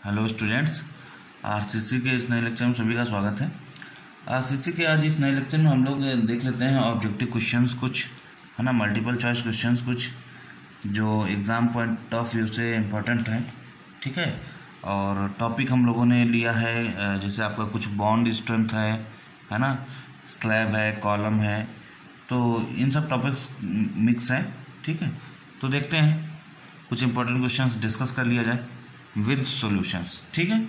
Hello students, RCC के इस नए लेक्चर में सभी का स्वागत है। आरसीसी के आज इस नए लेक्चर में हम लोग देख लेते हैं ऑब्जेक्टिव क्वेश्चंस कुछ, है ना, मल्टीपल चॉइस क्वेश्चंस कुछ जो एग्ज़ाम पॉइंट ऑफ व्यू से इम्पोर्टेंट है। ठीक है, और टॉपिक हम लोगों ने लिया है जैसे आपका कुछ बॉन्ड स्ट्रेंथ है ना, स्लैब है, कॉलम है, तो इन सब टॉपिक्स मिक्स हैं। ठीक है, तो देखते हैं कुछ इंपॉर्टेंट क्वेश्चंस डिस्कस कर लिया जाए विद सॉल्यूशंस। ठीक है,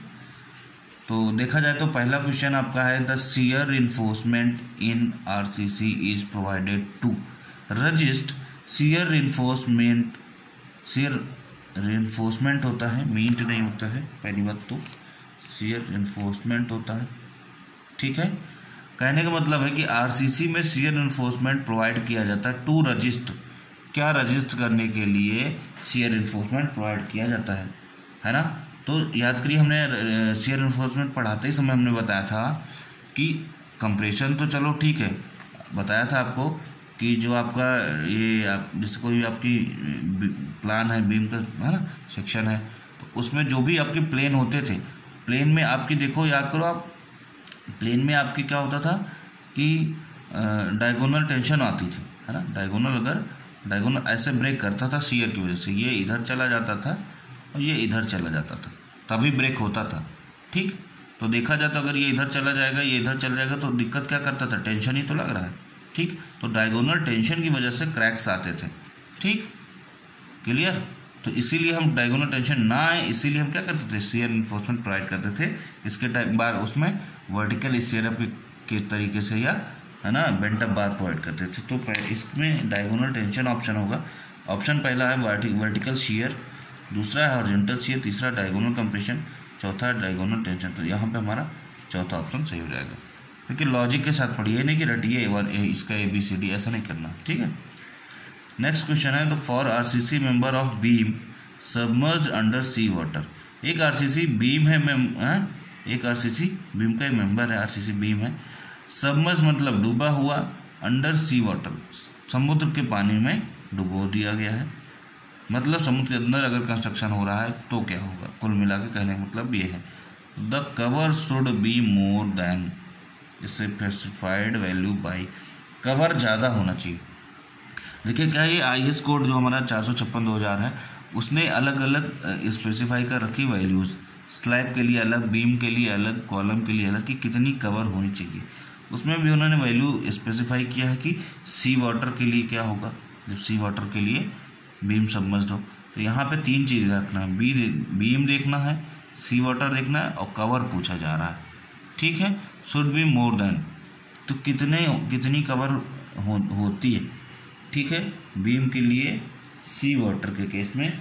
तो देखा जाए तो पहला क्वेश्चन आपका है the shear reinforcement in RCC is provided to resist. Shear reinforcement होता है, मीट नहीं होता है, पहली बात तो शियर रिइंफोर्समेंट होता है। ठीक है, कहने का मतलब है कि आरसीसी में शियर रिइंफोर्समेंट प्रोवाइड किया जाता है टू रजिस्ट। क्या रजिस्ट करने के लिए शियर रिइंफोर्समेंट प्रोवाइड किया जाता है ना। तो याद करिए, हमने शियर रिइंफोर्समेंट पढ़ाते ही समय हमने बताया था कि कंप्रेशन तो चलो ठीक है, बताया था आपको कि जो आपका ये आप जैसे कोई भी आपकी प्लान है, बीम का है ना सेक्शन है, तो उसमें जो भी आपके प्लेन होते थे, प्लेन में आपकी देखो, याद करो आप, प्लेन में आपकी क्या होता था कि डायगोनल टेंशन आती थी, है ना। डायगोनल ऐसे ब्रेक करता था शियर की वजह से, ये इधर चला जाता था और ये इधर चला जाता था, तभी ब्रेक होता था। ठीक, तो देखा जाता अगर ये इधर चला जाएगा, ये इधर चला जाएगा, तो दिक्कत क्या करता था, टेंशन ही तो लग रहा है। ठीक, तो डायगोनल टेंशन की वजह से क्रैक्स आते थे। ठीक, क्लियर। तो इसीलिए हम डायगोनल टेंशन ना आए, इसीलिए हम क्या करते थे, शियर रिइंफोर्समेंट प्रोवाइड करते थे। इसके बार उसमें वर्टिकल स्टीयरअप के तरीके से या है ना बेंट अप बार प्रोवाइड करते थे। तो इसमें डायगोनल टेंशन ऑप्शन होगा। ऑप्शन पहला है वर्टिकल शियर, दूसरा है हॉरिजॉन्टल शियर, तीसरा डायगोनल कंप्रेशन, चौथा डायगोनल टेंशन। तो यहाँ पे हमारा चौथा ऑप्शन सही हो जाएगा। क्योंकि लॉजिक के साथ पढ़िए, नहीं कि रटिए इसका ABCD, ऐसा नहीं करना। ठीक है, नेक्स्ट क्वेश्चन है the for RCC member of beam submerged under sea water. एक आरसीसी बीम है, एक आरसीसी बीम का एक मेंबर है, आरसीसी बीम है, सबमर्ज मतलब डूबा हुआ, अंडर सी वाटर समुद्र के पानी में डुबो दिया गया है। मतलब समुद्र के अंदर अगर कंस्ट्रक्शन हो रहा है तो क्या होगा, कुल मिला के कहने का मतलब ये है the cover should be more than specified value by. Cover ज़्यादा होना चाहिए। देखिए क्या ये IS कोड जो हमारा 456/2000 है, उसने अलग अलग स्पेसिफाई कर रखी वैल्यूज़, स्लैब के लिए अलग, बीम के लिए अलग, कॉलम के लिए अलग, कि कितनी कवर होनी चाहिए। उसमें भी उन्होंने वैल्यू स्पेसिफाई किया है कि सी वाटर के लिए क्या होगा, जब सी वाटर के लिए बीम सबमर्ज्ड हो। तो यहाँ पे तीन चीज़ रखना है, बीम देखना है, सी वाटर देखना है, और कवर पूछा जा रहा है। ठीक है, शुड बी मोर देन, तो कितनी कवर होती है। ठीक है, बीम के लिए सी वाटर के केस में,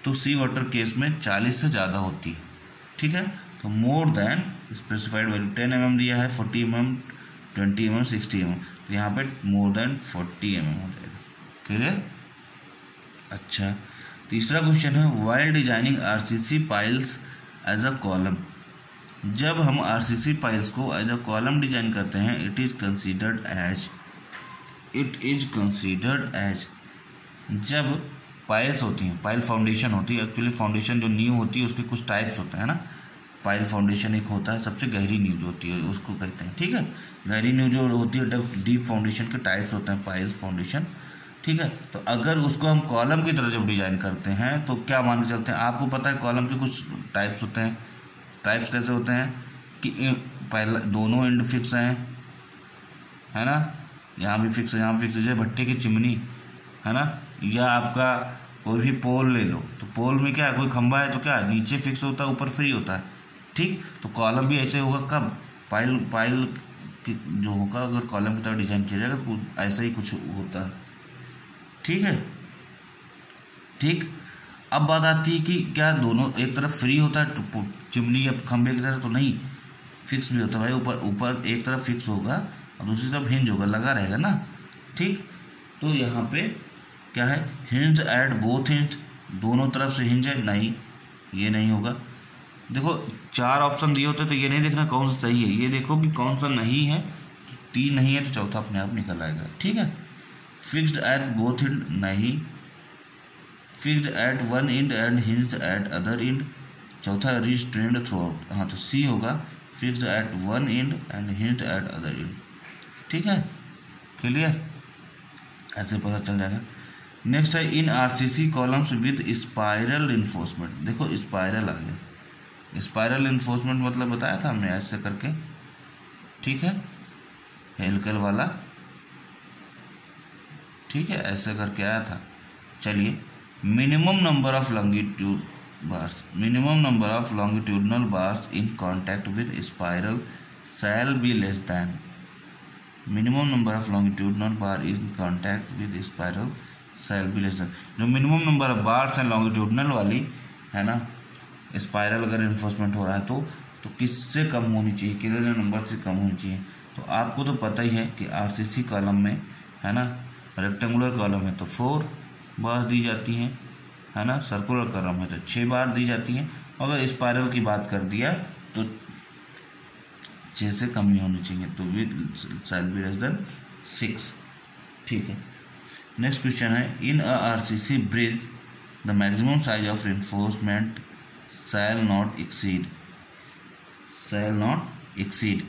तो सी वाटर केस में 40 से ज़्यादा होती है। ठीक है, तो more than specified value 10 mm दिया है, 40 mm, 20 mm, 60 mm, तो यहाँ पे मोर देन 40 mm हो जाएगा। क्लियर। अच्छा, तीसरा क्वेश्चन है while designing RCC piles as a column. जब हम आरसीसी पाइल्स को एज अ कॉलम डिजाइन करते हैं, इट इज कंसीडर्ड एज, जब पाइल्स होती हैं, पाइल फाउंडेशन होती है, एक्चुअली फाउंडेशन जो नींव होती है उसके कुछ टाइप्स होते हैं ना। पाइल फाउंडेशन एक होता है, सबसे गहरी नींव जो होती है उसको कहते हैं। ठीक है, गहरी नींव जो होती है, डीप फाउंडेशन के टाइप्स होते हैं पाइल फाउंडेशन। ठीक है, तो अगर उसको हम कॉलम की तरह जब डिजाइन करते हैं तो क्या मान के चलते हैं, आपको पता है कॉलम के कुछ टाइप्स होते हैं। टाइप्स कैसे होते हैं कि पहला दोनों एंड फिक्स हैं, है ना, यहाँ भी फिक्स है, यहाँ भी फिक्स है, जैसे भट्टे की चिमनी, है ना, या आपका कोई भी पोल ले लो, तो पोल में क्या है, कोई खंभा है तो क्या है, नीचे फिक्स होता है, ऊपर फ्री होता है। ठीक, तो कॉलम भी ऐसे होगा, कब पाइल जो होगा, अगर कॉलम की तरह डिजाइन किया जाएगा तो ऐसा ही कुछ होता है। ठीक है, ठीक। अब बात आती है कि क्या दोनों एक तरफ फ्री होता है चिमनी या खंभे की तरह, तो नहीं, फिक्स भी होता है भाई। ऊपर एक तरफ फिक्स होगा और दूसरी तरफ हिंज होगा, लगा रहेगा ना। ठीक, तो यहाँ पे क्या है, हिंज एट बोथ हिंज, दोनों तरफ से हिंज है, नहीं, ये नहीं होगा। देखो 4 ऑप्शन दिए होते तो ये नहीं देखना कौन सा सही है, ये देखो कि कौन सा नहीं है। तो 3 नहीं है तो चौथा अपने आप निकल आएगा। ठीक है, फिक्स्ड एट बोथ एंड, नहीं, fixed at one end hinged at other end, चौथा रिस्ट्रेन्ड थ्रू आउट, हाँ तो सी होगा fixed at one end and hinged at other end. ठीक है, क्लियर, ऐसे पता चल जाएगा। नेक्स्ट है in RCC columns with spiral reinforcement. देखो स्पाइरल आ गया, स्पाइरल इन्फोर्समेंट मतलब बताया था हमने ऐसे करके, ठीक है, हेलिकल वाला, ठीक है, ऐसे करके आया था। चलिए, minimum number of longitude bars, minimum number of longitudinal bars in contact with spiral shell be less than, minimum number of longitudinal bar in contact with spiral shell be less than. जो minimum number of bars हैं longitudinal वाली, है ना, spiral अगर enforcement हो रहा है तो किससे कम होनी चाहिए, कितने नंबर से कम होनी चाहिए। तो आपको तो पता ही है कि आरसीसी कॉलम में, है ना, रेक्टेंगुलर कॉलम है तो 4 बार दी जाती हैं, है ना, सर्कुलर कॉलम है तो 6 बार दी जाती हैं। अगर स्पाइरल की बात कर दिया तो 6 से कम ही होनी चाहिए, तो with shall be less than 6। ठीक है, नेक्स्ट क्वेश्चन है in a RCC bridge the maximum size of reinforcement shall not exceed, shall not exceed,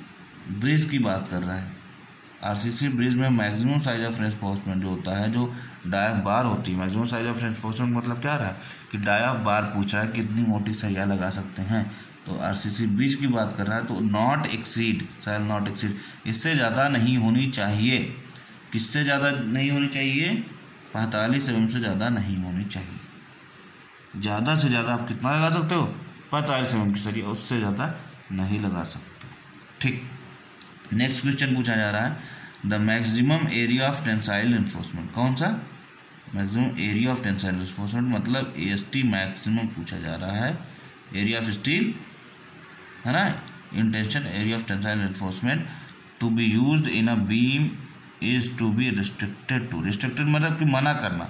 bridge की बात कर रहा है। आरसीसी ब्रिज में मैक्सिमम साइज ऑफ रेनफोर्समेंट जो होता है, जो डाई ऑफ बार होती है, मैक्सिमम साइज ऑफ रेनफोर्समेंट मतलब क्या रहा है कि डाई ऑफ बार पूछा है कितनी मोटी सरिया लगा सकते हैं, तो आरसीसी ब्रिज की बात कर रहा है तो not exceed, shall not exceed, इससे ज़्यादा नहीं होनी चाहिए। किससे ज़्यादा नहीं होनी चाहिए, 45 mm से ज़्यादा नहीं होनी चाहिए। ज़्यादा से ज़्यादा आप कितना लगा सकते हो, 45 mm की सरिया, उससे ज़्यादा नहीं लगा सकते। ठीक, नेक्स्ट क्वेश्चन पूछा जा रहा है the maximum area of tensile reinforcement, कौन सा, maximum area of tensile reinforcement मतलब एएसटी मैक्सिमम पूछा जा रहा है, एरिया ऑफ स्टील, है ना, in tension area of tensile reinforcement to be used in a beam is to be restricted to, restricted मतलब कि मना करना,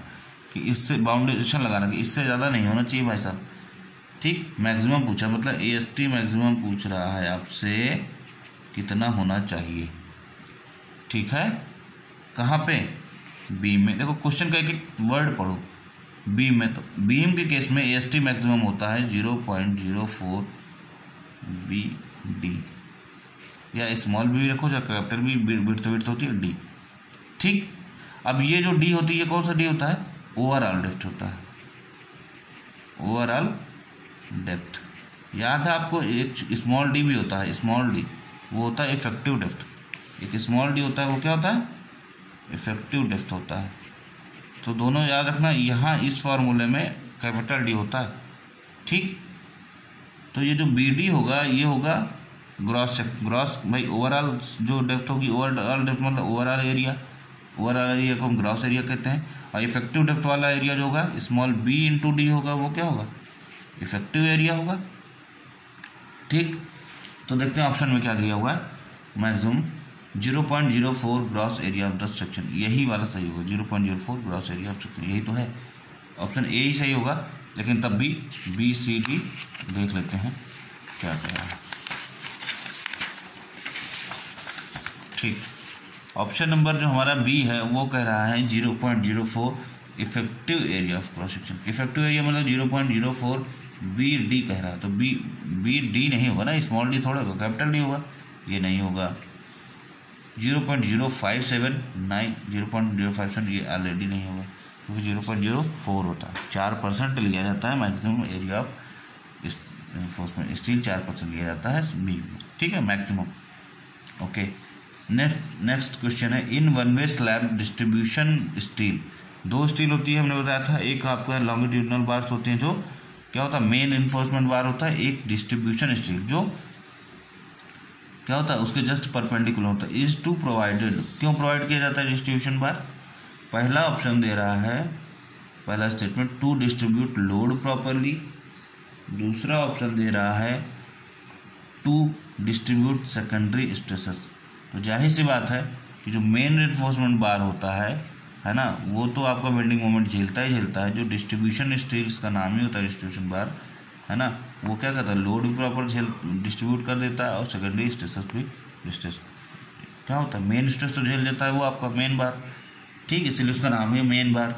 कि इससे बाउंडेशन लगाना कि इससे ज़्यादा नहीं होना चाहिए भाई साहब। ठीक, मैक्सिमम पूछा मतलब एएसटी मैक्सिमम पूछ रहा है आपसे कितना होना चाहिए। ठीक है, कहाँ पे, बीम में। देखो क्वेश्चन का एक एक वर्ड पढ़ो, बीम में, तो बीम के केस में एएसटी मैक्सिमम होता है 0.04 BD, या स्मॉल बी रखो या कैपिटल बी, विड्थ होती है डी। ठीक, अब ये जो डी होती है ये कौन सा डी होता है, ओवरऑल डेप्थ होता है, ओवरऑल डेप्थ। याद है आपको एक स्मॉल डी भी होता है, स्मॉल डी वो होता है इफेक्टिव डेप्थ, एक स्मॉल डी होता है वो क्या होता है, इफेक्टिव डेप्थ होता है। तो दोनों याद रखना, यहाँ इस फॉर्मूले में कैपिटल डी होता है। ठीक, तो ये जो बी डी होगा ये होगा ग्रॉस भाई, ओवरऑल जो डेप्थ होगी, ओवरऑल डेप्थ मतलब ओवरऑल एरिया, ओवरऑल एरिया को हम ग्रॉस एरिया कहते हैं। और इफेक्टिव डेप्थ वाला एरिया जो होगा स्मॉल बी इंटू डी होगा, वो क्या होगा, इफेक्टिव एरिया होगा। ठीक, तो देखते हैं ऑप्शन में क्या दिया हुआ है, maximum 0.04 gross area of the section, यही वाला सही होगा, 0.04 ग्रॉस एरिया ऑफ सेक्शन, यही तो है, ऑप्शन ए ही सही होगा। लेकिन तब भी बी सी डी देख लेते हैं क्या कह रहा है। ठीक, ऑप्शन नंबर जो हमारा बी है वो कह रहा है 0.04 effective area of cross section, effective area मतलब 0.04 बी डी कह रहा है, तो बी डी नहीं होगा ना, स्मॉल डी थोड़ा होगा, कैपिटल डी होगा, ये नहीं होगा। 0.0579, 0.057 ये ऑलरेडी नहीं होगा क्योंकि 0.04 होता है, 4% लिया जाता है maximum area of enforcement, steel 4% लिया जाता है बी में। ठीक है, मैक्सिमम। ओके, नेक्स्ट क्वेश्चन है in one way slab distribution steel, दो स्टील होती है हमने बताया था, एक आपका लॉन्गिट्यूडनल बार्स होते हैं जो क्या होता है, मेन इन्फोर्समेंट बार होता है, एक डिस्ट्रीब्यूशन स्टील जो क्या होता है उसके जस्ट परपेंडिकुलर होता है। इज टू प्रोवाइडेड, क्यों प्रोवाइड किया जाता है डिस्ट्रीब्यूशन बार, पहला ऑप्शन दे रहा है, पहला statement to distribute load properly, दूसरा ऑप्शन दे रहा है टू डिस्ट्रीब्यूट सेकेंडरी स्ट्रेसेस। तो जाहिर सी बात है कि जो मेन रेनफोर्समेंट बार होता है ना, वो तो आपका बेंडिंग मोमेंट झेलता ही झेलता है, जो डिस्ट्रीब्यूशन स्टील्स का नाम ही होता है डिस्ट्रीब्यूशन बार, है ना, वो क्या करता है, लोड भी प्रॉपर डिस्ट्रीब्यूट कर देता है और सेकेंडरी स्ट्रेसेस भी स्ट्रेस क्या होता है, मेन स्ट्रेस तो झेल देता है वो आपका मेन बार। ठीक, इसलिए उसका नाम है मेन बार,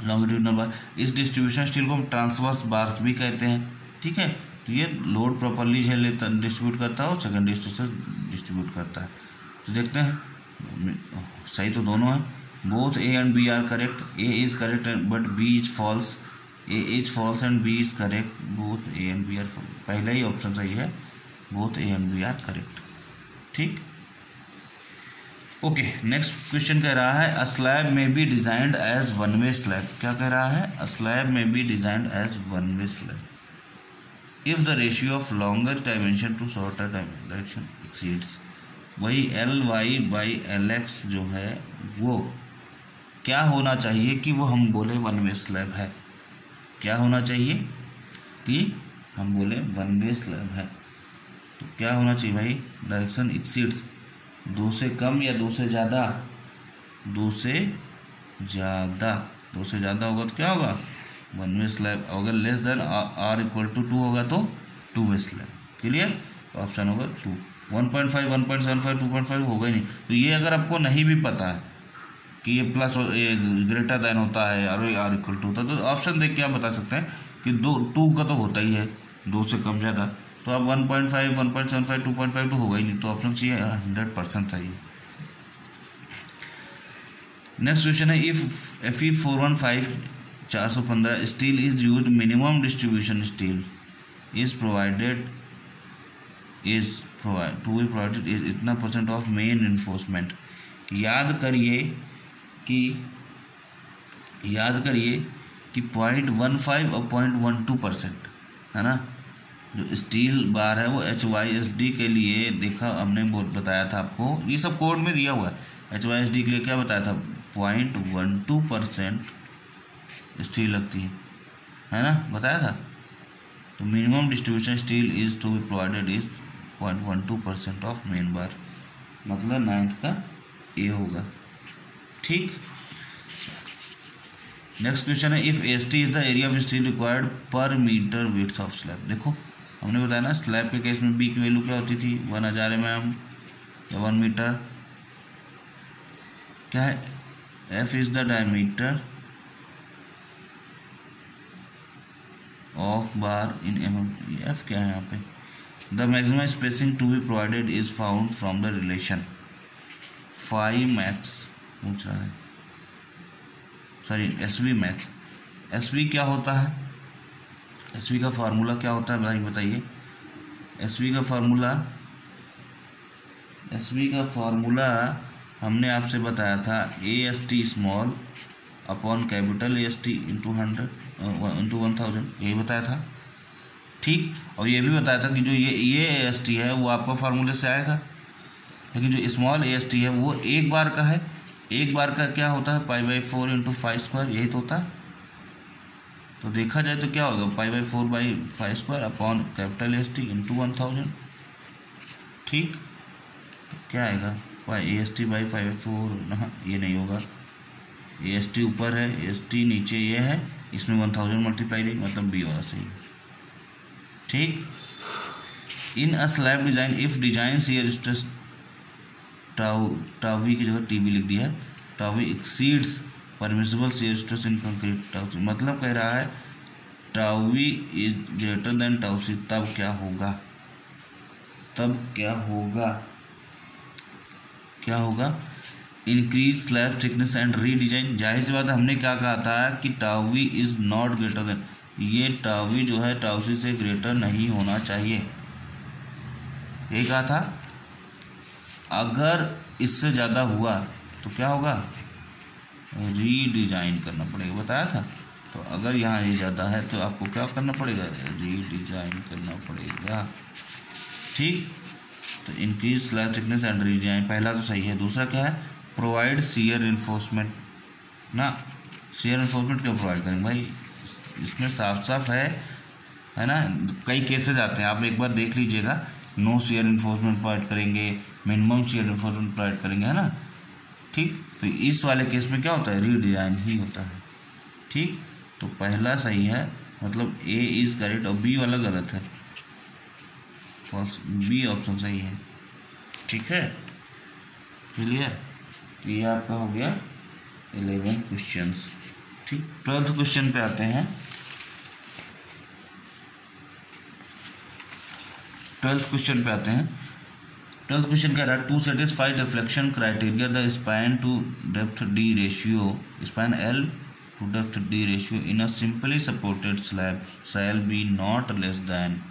लॉन्गिट्यूडनल बार। इस डिस्ट्रीब्यूशन स्टील को हम ट्रांसवर्स बार्स भी कहते हैं। ठीक है। तो ये लोड प्रॉपरली झेल लेता, डिस्ट्रीब्यूट करता है और सेकेंडरी स्ट्रक्चर डिस्ट्रीब्यूट करता है। तो देखते हैं, सही तो दोनों है, both A and B are correct, A is correct but B is false, A is false and B is correct, both A and B are, पहला ही ऑप्शन सही है, both A and B are correct. ठीक, okay. Next question कह रहा है a slab may be designed as one way slab. क्या कह रहा है, a slab may be designed as one way slab if the ratio of longer dimension to shorter dimension exceeds. वही L Y by L X जो है वो क्या होना चाहिए कि वो हम बोले वन वे स्लैब है। क्या होना चाहिए कि हम बोले वन वे स्लैब है। तो क्या होना चाहिए भाई, डायरेक्शन एक्सीड्स, दो से कम या दो से ज़्यादा, दो से ज़्यादा, दो से ज़्यादा होगा तो क्या होगा, वन वे स्लैब। अगर less than or equal to 2 होगा तो two way slab. Clear, option होगा 2, 1.5, 1.75, 2.5 होगा ही नहीं। तो ये अगर आपको नहीं भी पता है कि ये प्लस ग्रेटर देन होता है और आर इक्वल टू होता है, तो ऑप्शन देख के आप बता सकते हैं कि 2 का तो होता ही है, 2 से कम ज़्यादा। तो अब 1.5, 1.75, 2.5 तो होगा ही नहीं, तो ऑप्शन चाहिए 100% चाहिए। नेक्स्ट क्वेश्चन है if FE 415 steel is used, minimum distribution steel is provided to be provided is इतना % ऑफ मेन इन्फोर्समेंट। याद करिए कि 0.15 और 0.12% है ना। जो स्टील बार है वो HYSD के लिए देखा हमने बताया था आपको, ये सब कोड में दिया हुआ है। HYSD के लिए क्या बताया था, 0.12% स्टील लगती है ना, बताया था। तो minimum distribution steel is to be provided is 0.12% of main bar, मतलब 9th का ए होगा। ठीक, नेक्स्ट क्वेश्चन है if AST is the area of steel required per metre width of slab. देखो हमने बताया ना स्लैब के केस में बी की वैल्यू क्या होती थी, 1000 mm या 1 मीटर। क्या है, F is the diameter of bar in mm। F क्या है यहाँ पे, the maximum spacing to be provided is found from the relation 5 max पूछ रहा है, सॉरी SV मैक्स। SV क्या होता है, SV का फार्मूला क्या होता है भाई बताइए। SV का फार्मूला हमने आपसे बताया था AST small upon capital AST into 1000, यही बताया था। ठीक, और ये भी बताया था कि जो ये AST है वो आपका फार्मूले से आएगा, लेकिन जो स्मॉल AST है वो एक बार का है। एक बार का क्या होता है, π/4 इंटू 5² यही तो होता है। तो देखा जाए तो क्या होगा, π/4/5² अपॉन कैपिटल AST इंटू 1000। ठीक, क्या आएगा, AST/π/4, ये नहीं होगा, AST ऊपर है AST नीचे ये है, इसमें 1000 मल्टीप्लाई नहीं, मतलब बी वाला सही। ठीक, in a slab design if design shear stress tau v की जगह TB लिख दिया है, tau v exceeds permissible shear stress in concrete tau c. मतलब कह रहा है tau v is greater than tau c, तब क्या होगा, increase slab thickness and redesign. जाहिर सी बात है, हमने क्या कहा था कि tau v is not greater than, ये टावी जो है टाउसी से ग्रेटर नहीं होना चाहिए, यही कहा था। अगर इससे ज़्यादा हुआ तो क्या होगा, रीडिजाइन करना पड़ेगा, बताया था। तो अगर यहाँ ये ज़्यादा है तो आपको क्या करना पड़ेगा, रीडिजाइन करना पड़ेगा। ठीक, तो increase slab thickness and redesign, पहला तो सही है। दूसरा क्या है, प्रोवाइड शियर इन्फोर्समेंट ना। शियर इन्फोर्समेंट क्यों प्रोवाइड करेंगे भाई, इसमें साफ साफ है ना। कई केसेस आते हैं, आप एक बार देख लीजिएगा, नो शियर इन्फोर्समेंट प्रोवाइड करेंगे, मिनिमम शियर इन्फोर्समेंट प्रोवाइड करेंगे, है ना। ठीक, तो इस वाले केस में क्या होता है, रीडिजाइन ही होता है। ठीक, तो पहला सही है, मतलब A इज करेक्ट, और B वाला गलत है, फॉल्स, B ऑप्शन सही है। ठीक है, क्लियर। तो ये आपका हो गया 11 क्वेश्चंस। ठीक, 12th क्वेश्चन पे आते हैं। 12th क्वेश्चन पे आते हैं। 12th क्वेश्चन कह रहा है to satisfy deflection criteria the span to depth D ratio, span L to depth D ratio in a simply supported slab shall be not less than.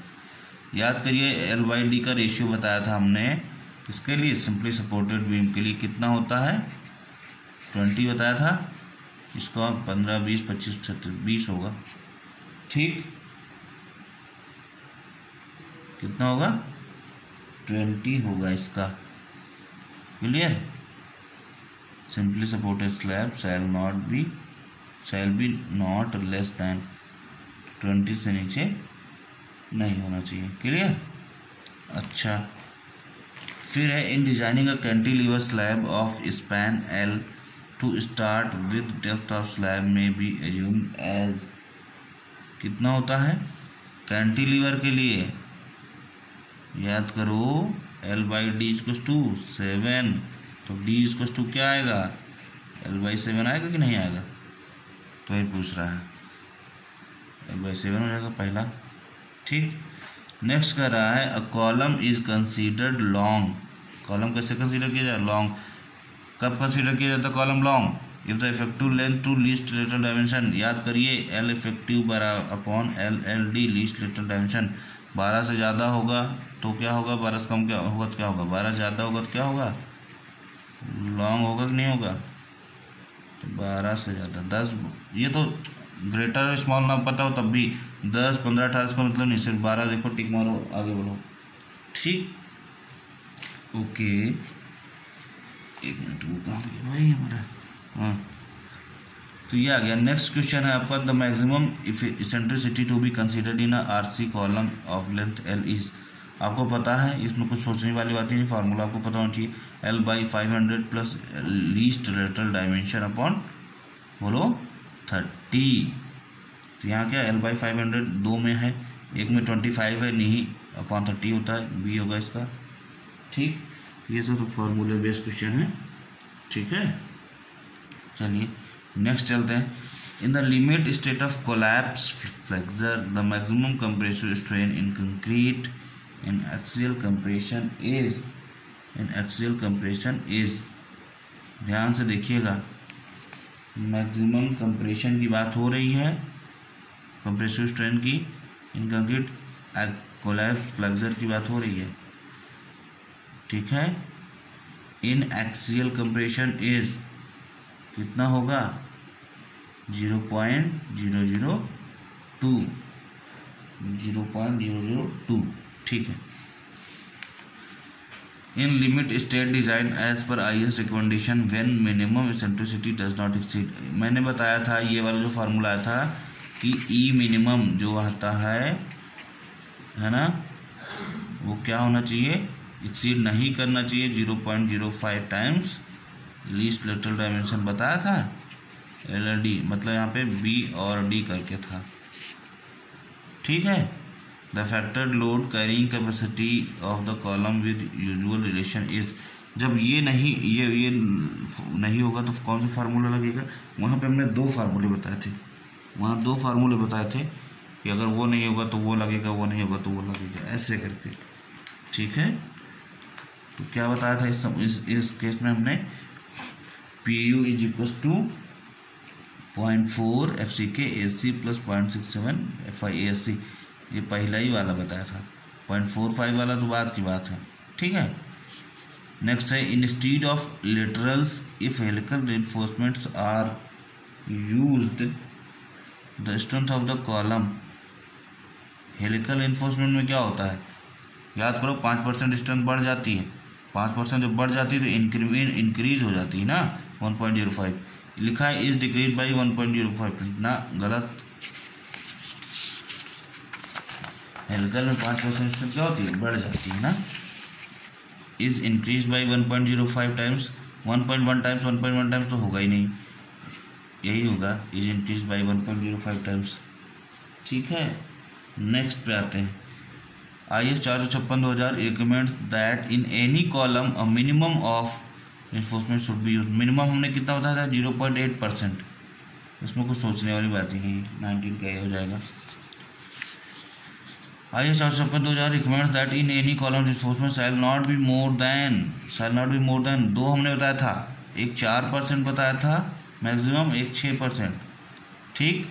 याद करिए एल बाई डी का ratio बताया था हमने इसके लिए, सिंपली सपोर्टेड बीम के लिए कितना होता है 20 बताया था, इसका 15 20 25 36 20 होगा। ठीक, कितना होगा 20 होगा इसका। Clear, simply supported slab shall be not less then 20 से नीचे नहीं होना चाहिए। क्लियर। अच्छा, फिर है in designing a cantilever slab of span L to start with depth of slab may be assume as, कितना होता है कैंटिलीवर के लिए, याद करो L by D equals to 7, तो डी इक्वल्स टू क्या आएगा एल बाई 7 आएगा कि नहीं आएगा, तो ये पूछ रहा है एल बाई 7 हो जाएगा पहला। ठीक, नेक्स्ट कर रहा है a column is considered long, column कैसे कंसीडर किया जाए लॉन्ग, कब कंसीडर किया जाता है column long if the effective length to least lateral dimension, याद करिए एल इफेक्टिव बराबर upon L D least lateral dimension, 12 से ज़्यादा होगा तो क्या होगा, 12 से कम क्या होगा तो क्या होगा, 12 ज़्यादा होगा तो क्या होगा लॉन्ग होगा कि नहीं होगा, तो 12 से ज़्यादा 10, ये तो ग्रेटर स्मॉल ना पता हो तब भी 10 15 18 इसका मतलब नहीं, सिर्फ 12 देखो टिक मारो आगे बढ़ो। ठीक, ओके, एक मिनट वो कहाँ गया भाई हमारा, हाँ तो ये आ गया। नेक्स्ट क्वेश्चन है आपका the maximum eccentricity to be considered in RC column of length L is, आपको पता है इसमें कुछ सोचने वाली बात ही नहीं, फार्मूला आपको पता होना चाहिए L by 500 plus least lateral dimension upon बोलो 30, तो यहाँ क्या एल बाई 500 दो में है, एक में 25 है नहीं अपॉन 30 होता है, बी होगा इसका। ठीक, ये सब तो फार्मूले बेस्ड क्वेश्चन है। ठीक है, चलिए नेक्स्ट चलते हैं। In the limit state of collapse flexor the maximum compressive strain in concrete in axial compression is, ध्यान से देखिएगा मैक्सिमम कंप्रेशन की बात हो रही है, कंप्रेसिव स्ट्रेन की इन कंक्रीट कोलैप्स फ्लेक्सर की बात हो रही है। ठीक है, इन एक्सियल कंप्रेशन इज कितना होगा 0.002। ठीक है, in limit state design as per IS recommendation when minimum eccentricity does not exceed, मैंने बताया था ये वाला जो फार्मूला आया था कि ई मिनिमम जो आता है ना वो क्या होना चाहिए, एक्सीड नहीं करना चाहिए 0.05 टाइम्स लीस्ट लेटरल डायमेंशन बताया था LD, मतलब यहाँ पे B और D करके था। ठीक है, the factored load carrying capacity of the column with usual relation is, जब ये नहीं होगा तो कौन सा फार्मूला लगेगा, वहाँ पे हमने 2 फार्मूले बताए थे, वहाँ 2 फार्मूले बताए थे कि अगर वो नहीं होगा तो वो लगेगा, वो नहीं होगा तो वो लगेगा, ऐसे करके। ठीक है, तो क्या बताया था इस केस में हमने PU is equal to 0.4 FCK AC plus 0.67 FI ASC, ये पहला ही वाला बताया था, 0.45 वाला तो बाद की बात है। ठीक है, नेक्स्ट है instead of laterals if helical reinforcements are used the strength of the column, helical reinforcement में क्या होता है याद करो 5% स्ट्रेंथ बढ़ जाती है, 5% जब बढ़ जाती है तो इंक्रीज हो जाती है ना 1.05, लिखा है इज डिक्रीज बाई 1.05 ना, गलत, हेलिकल में 5% स्ट्रेंथ क्या होती है बढ़ जाती है ना, is increase by 1.05 times, 1.1 times तो होगा ही नहीं, यही होगा इज इंक्रीज बाई 1.05 टाइम्स। ठीक है, नेक्स्ट पे आते हैं IS 456/2000 recommends that in any column a minimum of reinforcement should be used, minimum हमने कितना बताया था 0.8%, इसमें कुछ सोचने वाली बात ही नहीं, 19 का हो जाएगा। IS 456/2000 recommends that in any column reinforcement shall not be more than दो हमने बताया था, एक 4% बताया था मैक्सिमम, एक 6%। ठीक,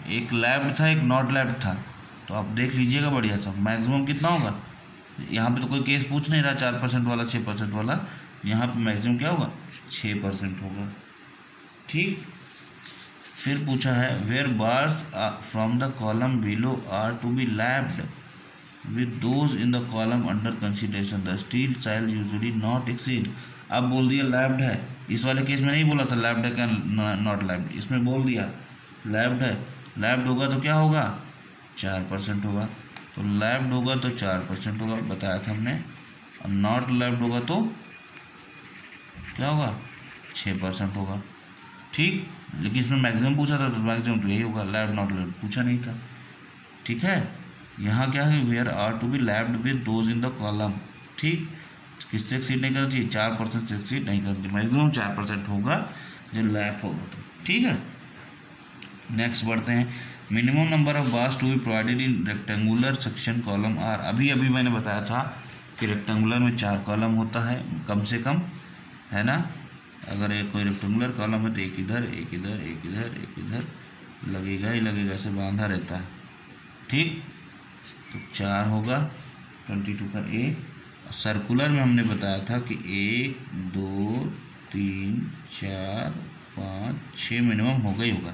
एक लैब्ड था एक नॉट लैब्ड था। तो आप देख लीजिएगा बढ़िया सा मैक्सिमम कितना होगा। यहाँ पे तो कोई केस पूछ नहीं रहा 4% वाला 6% वाला, यहाँ पे मैक्सिमम क्या होगा 6% होगा। ठीक, फिर पूछा है where bars from the column below are to be lapped with those in the column under consideration the steel shall usually not exceed. अब बोल दिया लैब्ड है, इस वाले केस में नहीं बोला था लैब्ड है क्या नॉट लैब्ड, इसमें बोल दिया लैब्ड है। लैब्ड होगा तो क्या होगा 4% होगा, तो लैब्ड होगा तो 4% होगा बताया था हमने, और नॉट लैब्ड होगा तो क्या होगा 6% होगा। ठीक, लेकिन इसमें मैक्सिमम पूछा था तो मैक्सिमम तो यही होगा, लैब्ड नॉट लैब्ड पूछा नहीं था। ठीक है, यहाँ क्या है where are to be lapped with those in the column. ठीक, किससे एक्सीड नहीं करना चाहिए 4% से एक्सीड नहीं करना चाहिए, मैक्सिमम 4% होगा जो लैब होगा तो। ठीक है, नेक्स्ट बढ़ते हैं minimum number of bars to be provided in rectangular section column are. अभी मैंने बताया था कि रेक्टेंगुलर में 4 कॉलम होता है कम से कम, है ना। अगर एक कोई रेक्टेंगुलर कॉलम है तो एक इधर एक इधर एक इधर एक इधर लगेगा ही लगेगा, ऐसे बांधा रहता है। ठीक, तो 4 होगा 22 का ए। सर्कुलर में हमने बताया था कि 1 2 3 4 5 6 मिनिमम होगा ही होगा।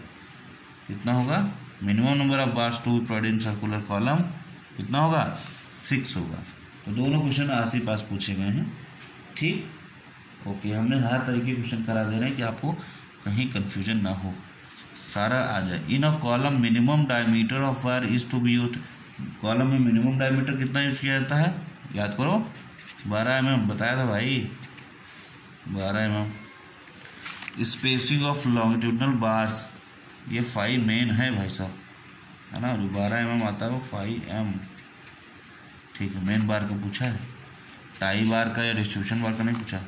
कितना होगा minimum number of bars to provided in circular column कितना होगा 6 होगा। तो दोनों क्वेश्चन आस पास पूछे गए हैं। ठीक, ओके, हमने हर तरीके के क्वेश्चन करा दे रहे हैं कि आपको कहीं कन्फ्यूजन ना हो, सारा आ जाए। In a column minimum diameter of wire is to be used. Column में मिनिमम डायमीटर कितना यूज किया जाता है याद करो 12 mm बताया था भाई 12 mm। Spacing of longitudinal bars ये 5 मेन है भाई साहब, है ना, जो 12 mm आता है वो 5 m। ठीक है, मेन बार का पूछा है, टाई बार का या डिस्ट्रीब्यूशन बार का नहीं पूछा।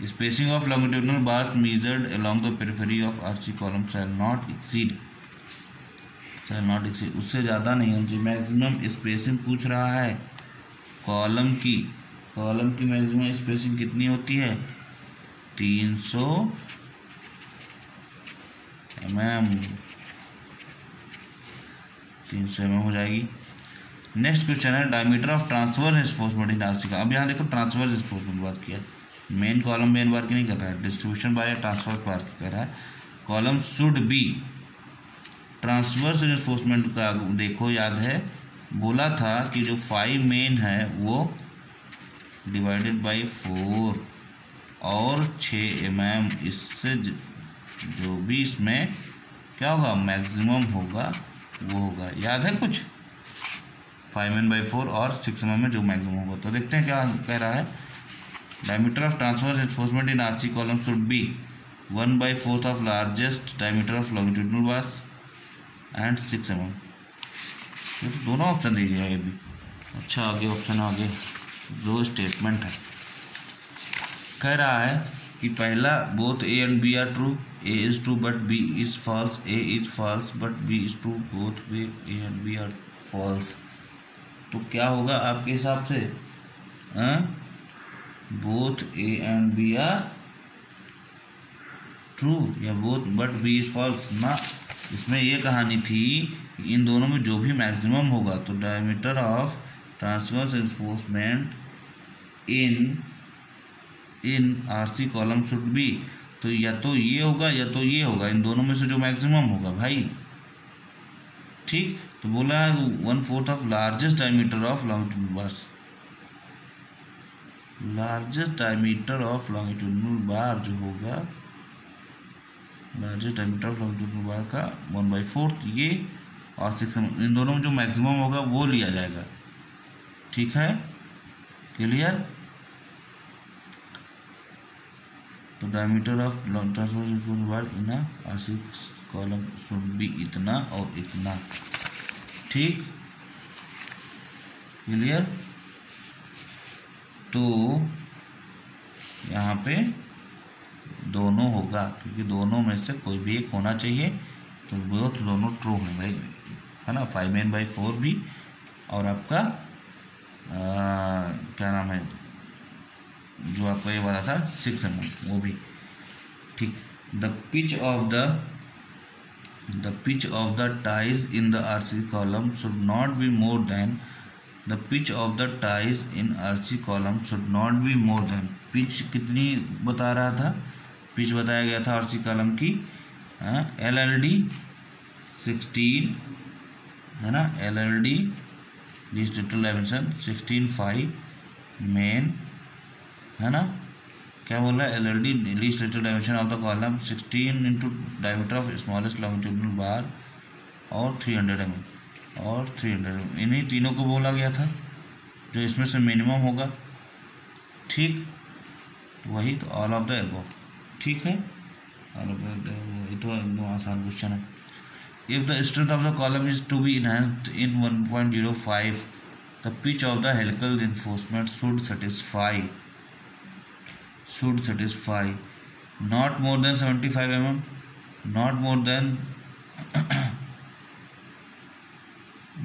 Spacing of longitudinal bars measured along the periphery of RC column shell not exceed उससे ज़्यादा नहीं होनी चाहिए। मैक्सिमम स्पेसिंग पूछ रहा है कॉलम की मैक्सिमम स्पेसिंग कितनी होती है 300 mm, 300 mm हो जाएगी। नेक्स्ट क्वेश्चन है diameter of transverse reinforcement in RC का। अब यहाँ देखो ट्रांसवर्स रिइंफोर्समेंट बात किया, मेन कॉलम मेन बार की नहीं कर रहा है, डिस्ट्रीब्यूशन बार या ट्रांसवर्स बार की कर रहा है। Column should be transverse reinforcement का देखो याद है बोला था कि जो 5 मेन है वो डिवाइडेड बाई 4 और 6 mm, इससे जो भी इसमें क्या होगा मैक्सिमम होगा वो होगा, याद है कुछ 5n/4 और 6 mm में जो मैक्सिमम होगा। तो देखते हैं क्या कह रहा है। Diameter of transverse reinforcement in RC column should be 1/4 of largest diameter of longitudinal bars and 6 mm। ये तो दोनों ऑप्शन दीजिएगा ये भी। अच्छा, आगे ऑप्शन आगे दो स्टेटमेंट है, कह रहा है कि पहला both A and B are true, A is true but B is false, A is false but B is true, both way A and B are false. तो क्या होगा आपके हिसाब से both A and B are true या both but B is false ना। इसमें ये कहानी थी कि इन दोनों में जो भी मैक्सिमम होगा तो diameter of transverse reinforcement in RC column should be, तो या तो ये होगा या तो ये होगा, इन दोनों में से जो मैक्सिमम होगा भाई। ठीक, तो बोला 1/4 of largest diameter of longitudinal bars, largest diameter of longitudinal bar जो होगा largest diameter of longitudinal bar का 1/4 ये और 6 mm, इन दोनों में जो मैक्सिमम होगा वो लिया जाएगा। ठीक है, क्लियर। तो diameter of transverse bar in RC column should be इतना और इतना। ठीक, क्लियर। तो यहाँ पे दोनों होगा क्योंकि दोनों में से कोई भी एक होना चाहिए, तो बोथ दोनों ट्रू है भाई, है ना। 5n/4 भी और आपका क्या नाम है जो आपका ये वाला था 6 mm वो भी ठीक। The pitch of the ties in the RC column should not be more than pitch कितनी बता रहा था, पिच बताया गया था RC कॉलम की LLD 16 है ना, LLD least lateral dimension 16.5 main है ना, क्या बोल रहा है LLD least lateral dimension of the column 16 into diameter of smallest longitudinal बार और 300 mm और 300 mm, इन्हीं तीनों को बोला गया था जो इसमें से मिनिमम होगा। ठीक, वही तो ऑल ऑफ द एबव। ठीक है, ऑल ऑफ द एबव, ये तो एकदम आसान क्वेश्चन है। If the strength of the column is to be enhanced in 1.05 the pitch of the helical reinforcement should satisfy not more than 75 mm, not more than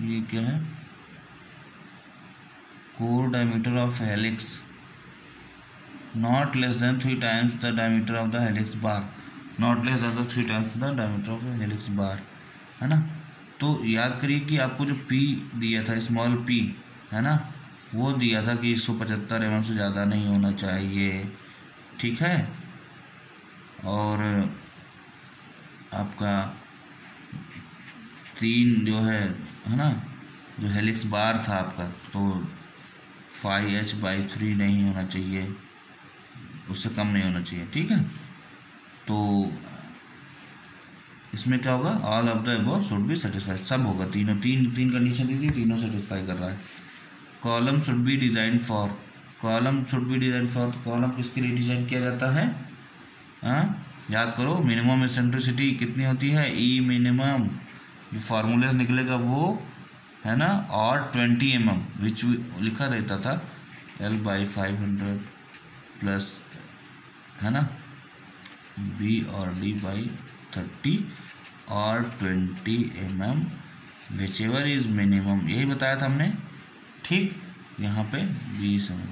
ये क्या है, core diameter of helix not less than 3 times the diameter of the helix bar, not less than the 3 times the diameter of the helix bar, है ना। तो याद करिए कि आपको जो P दिया था स्मॉल p है ना, वो दिया था कि 175 mm से ज़्यादा नहीं होना चाहिए। ठीक है, और आपका 3 जो है ना, जो हेलिक्स बार था आपका, तो 5h/3 नहीं होना चाहिए, उससे कम नहीं होना चाहिए। ठीक है, तो इसमें क्या होगा, all of the above should be satisfy, सब होगा, तीन कंडीशन दी थी, तीनों सेटिस्फाई कर रहा है। Column should be design for, column किसके लिए डिजाइन किया जाता है, याद करो, मिनिमम एसेंट्रिसिटी कितनी होती है, ई मिनिमम, जो फार्मूला निकलेगा वो है ना, और 20 mm विच लिखा रहता था L/500 प्लस है ना B और D/30 और 20 mm which ever is minimum, यही बताया था हमने। ठीक, यहाँ पे 20 mm,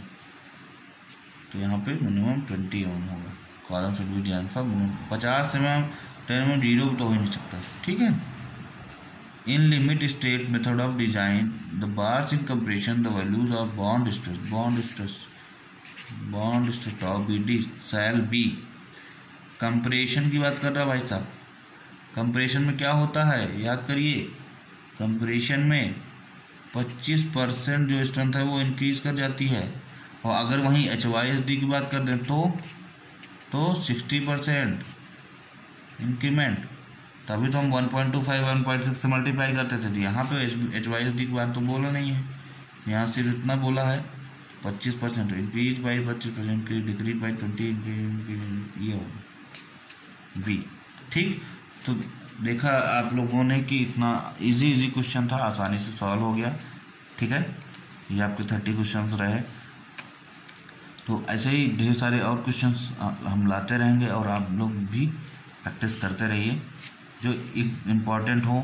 तो यहाँ पे मिनिमम 20 mm होगा। Column should be design for minimum 50 mm, 10 mm, 0 तो हो ही नहीं सकता। ठीक है, in limit state method of design the bars in compression the values of bond stress of BD shall be, compression की बात कर रहा है भाई साहब। कंप्रेशन में क्या होता है, याद करिए, कंप्रेशन में 25% जो स्ट्रेंथ है वो इंक्रीज कर जाती है, और अगर वहीं HYSD की बात कर दें तो 60% इंक्रीमेंट, तभी तो हम 1.25 1.6 से मल्टीप्लाई करते थे। यहाँ पे HYSD की बात तो बोला नहीं है, यहाँ सिर्फ इतना बोला है 25% इंक्रीज बाई 25%, डिक्रीज बाई 20, ये होगा बी। ठीक, तो देखा आप लोगों ने कि इतना इजी क्वेश्चन था, आसानी से सॉल्व हो गया। ठीक है, ये आपके 30 क्वेश्चंस रहे, तो ऐसे ही ढेर सारे और क्वेश्चंस हम लाते रहेंगे, और आप लोग भी प्रैक्टिस करते रहिए, जो इम्पॉर्टेंट हो,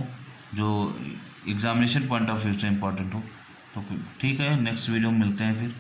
जो एग्जामिनेशन पॉइंट ऑफ व्यू से इम्पॉर्टेंट हो। तो ठीक है, नेक्स्ट वीडियो में मिलते हैं फिर।